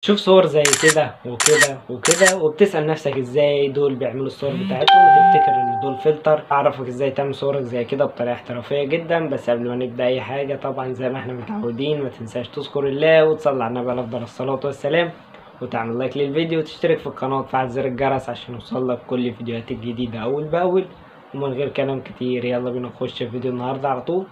تشوف صور زي كده وكده وكده وبتسأل نفسك ازاي دول بيعملوا الصور بتاعتهم وتفتكر ان دول فلتر. اعرفك ازاي تعمل صورك زي كده بطريقة احترافية جدا. بس قبل ما نبدأ اي حاجة طبعا زي ما احنا متعودين ما تنساش تذكر الله وتصلي على النبي عليه افضل الصلاة والسلام، وتعمل لايك للفيديو وتشترك في القناة وتفعل زر الجرس عشان يوصلك كل فيديوهات الجديدة اول باول. ومن غير كلام كتير يلا بينا نخش في فيديو النهاردة على طول.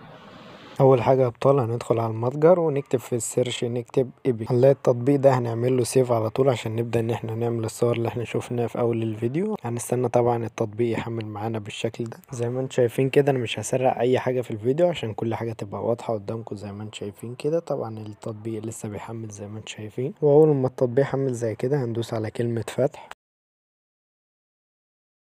اول حاجه يا ابطال هندخل على المتجر ونكتب في السيرش، نكتب ايبي، هنلاقي التطبيق ده هنعمل له سيف على طول عشان نبدا ان احنا نعمل الصور اللي احنا شوفناها في اول الفيديو. هنستنى طبعا التطبيق يحمل معانا بالشكل ده زي ما انتم شايفين كده. انا مش هسرع اي حاجه في الفيديو عشان كل حاجه تبقى واضحه قدامكم زي ما انتم شايفين كده. طبعا التطبيق لسه بيحمل زي ما انتم شايفين، واول ما التطبيق يحمل زي كده هندوس على كلمه فتح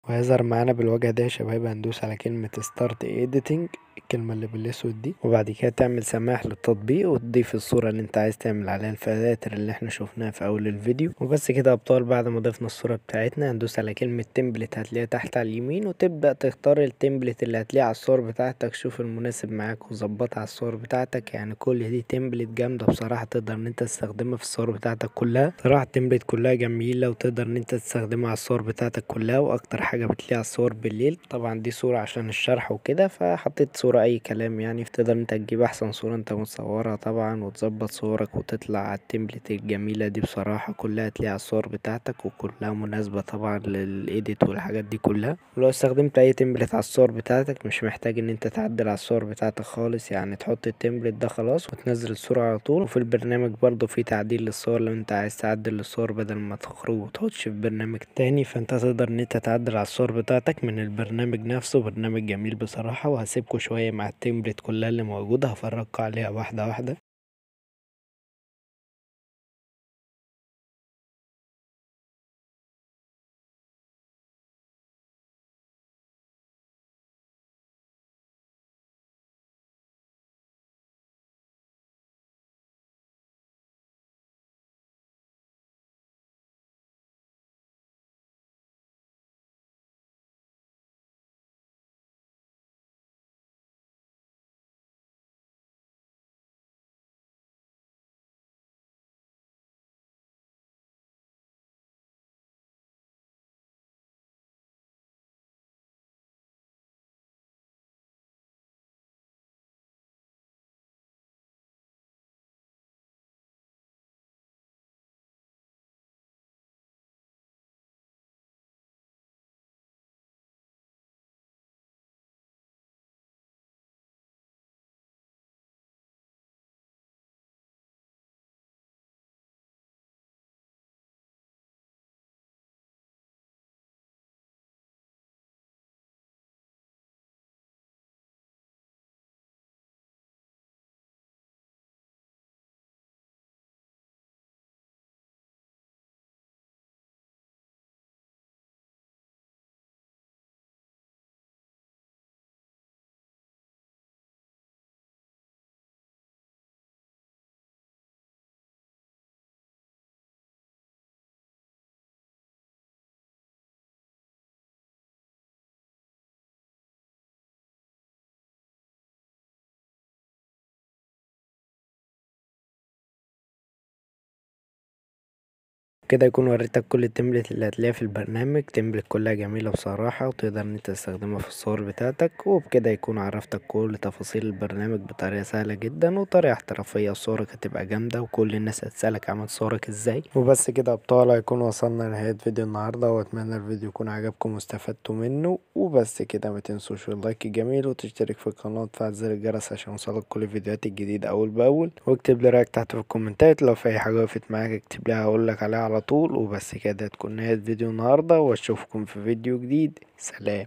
وهيظهر معانا بالوجه ده يا شباب. هندوس على كلمة ستارت ايديتنج، الكلمة اللي بالاسود دي، وبعد كده تعمل سماح للتطبيق وتضيف الصورة اللي انت عايز تعمل عليها الفلاتر اللي احنا شوفناها في اول الفيديو. وبس كده يا ابطال، بعد ما ضفنا الصورة بتاعتنا هندوس على كلمة تمبلت هتلاقيها تحت على اليمين، وتبدأ تختار التمبلت اللي هتلاقيه على الصور بتاعتك. شوف المناسب معاك وظبطها على الصور بتاعتك. يعني كل دي تمبلت جامدة بصراحة، تقدر ان انت تستخدمها في الصور بتاعتك كلها. صراحة التمبلت كلها جميلة وتقدر ان انت تستخدمها على الصور بتاعتك كلها. واكتر حاجة بتلاقيها على الصور بالليل، طبعا دي صورة عشان الشرح وكده فحطيت صورة اي كلام يعني. تقدر انت تجيب احسن صورة انت متصورها طبعا وتظبط صورك وتطلع على التمبلت الجميلة دي. بصراحة كلها تلاقيها على الصور بتاعتك وكلها مناسبة طبعا للايديت والحاجات دي كلها. ولو استخدمت اي تمبلت على الصور بتاعتك مش محتاج ان انت تعدل على الصور بتاعتك خالص، يعني تحط التمبلت ده خلاص وتنزل الصورة على طول. وفي البرنامج برضو في تعديل للصور، لو انت عايز تعدل الصور بدل ما تخرج وتخش في برنامج تاني فانت تقدر ان انت تعدل على الصور بتاعتك من البرنامج نفسه. برنامج جميل بصراحة، وهسيبكوا شوية مع التمبلت كلها اللي موجودة هفرجكوا عليها واحدة واحدة. كده يكون وريتك كل التمبلت اللي هتلاقيها في البرنامج. تمبلت كلها جميلة بصراحة وتقدر ان انت تستخدمها في الصور بتاعتك. وبكده يكون عرفتك كل تفاصيل البرنامج بطريقة سهلة جدا وطريقة احترافية. صورك هتبقى جامدة وكل الناس هتسألك عملت صورك ازاي. وبس كده يا ابطال هيكون وصلنا لنهاية فيديو النهاردة، واتمنى الفيديو يكون عجبكم واستفدتوا منه. وبس كده ما تنسوش اللايك الجميل وتشترك في القناة وتفعل زر الجرس عشان يوصلك كل الفيديوهات الجديدة اول باول. واكتب لي رايك تحت في الكومنتات، لو في اي حاجة وقفت معاك اكتب لي هقولك عليها على طول. وبس كده تكون نهاية فيديو النهاردة واشوفكم في فيديو جديد. سلام.